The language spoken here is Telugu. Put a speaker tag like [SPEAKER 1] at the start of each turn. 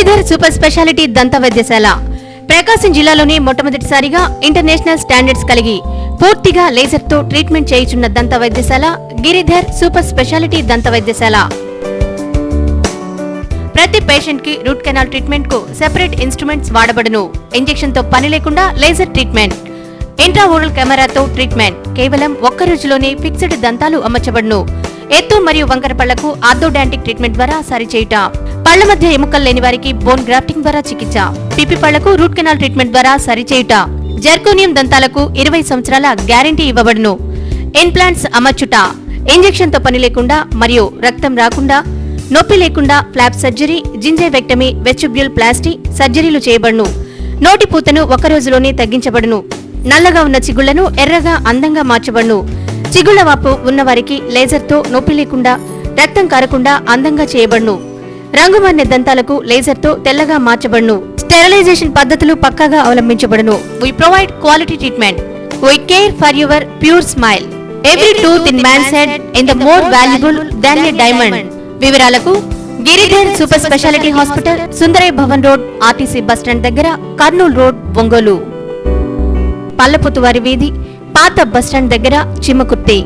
[SPEAKER 1] గిరిధర్ సూపర్ స్పెషాలిటీ దంత వైద్యశాల ప్రకాశం జిల్లాలోనే మొట్టమొదటిసారిగా ఇంటర్నేషనల్ స్టాండర్డ్స్ కలిగి పూర్తిగా లేజర్ తో ట్రీట్మెంట్ చేయుచున్న దంత వైద్యశాల గిరిధర్ సూపర్ స్పెషాలిటీ దంత వైద్యశాల. ప్రతి పేషెంట్ కి రూట్ కెనాల్ ట్రీట్మెంట్ కు సెపరేట్ ఇన్స్ట్రుమెంట్స్ వాడబడును. ఇంజెక్షన్ తో పని లేకుండా లేజర్ ట్రీట్మెంట్, ఇంట్రాఓరల్ కెమెరాతో ట్రీట్మెంట్. కేవలం ఒక్క రోజులోనే ఫిక్స్డ్ దంతాలు అమర్చబడును. ఎత్తు మరియు వంకర పళ్లకు ఆర్థోడాంటిక్ ట్రీట్మెంట్ ద్వారా సరిచేయుట, పళ్ల మధ్య ఎముకలు లేని వారికి బోన్ గ్రాఫ్టింగ్ ద్వారా చికిత్స, పిపి పళ్లకు రూట్ కెనాల్ ట్రీట్మెంట్ ద్వారా సరిచేయుట, జర్కోనియం దంతాలకు 20 సంవత్సరాల గ్యారంటీ ఇవ్వబడును. ఇంప్లాంట్స్ అమర్చుట, ఇంజెక్షన్ తో పని లేకుండా మరియు రక్తం రాకుండా, నొప్పి లేకుండా ఫ్లాప్ సర్జరీ, జింజైవెక్టమీ, వెస్టిబ్యుల్ ప్లాస్టీ సర్జరీలు చేయబడును. నోటి పూతను ఒక్క రోజులోనే తగ్గించబడును. నల్లగా ఉన్న చిగుళ్లను ఎర్రగా అందంగా మార్చబడును. చిగుళ్ల వాపు ఉన్నవారికి లేజర్ తో నొప్పి లేకుండా, రక్తం కారకుండా అందంగా చేయబడును. రంగుమారిన దంతాలకు లేజర్ తో తెల్లగా మార్చబడును. స్టెరిలైజేషన్ పద్ధతులు పక్కాగా అవలంబించబడును. We provide quality treatment. We care for your pure smile. Every tooth in man's head in the more valuable than a diamond. వివరాలకు Giridhar super speciality hospital, Sundarayya Bhavan road, RTC bus stand దగ్గర, కర్నూలు రోడ్, ఒంగోలు. పల్లపుతువారి వీధి, పాత బస్టాండ్ దగ్గర, చిమ్మకుర్తి.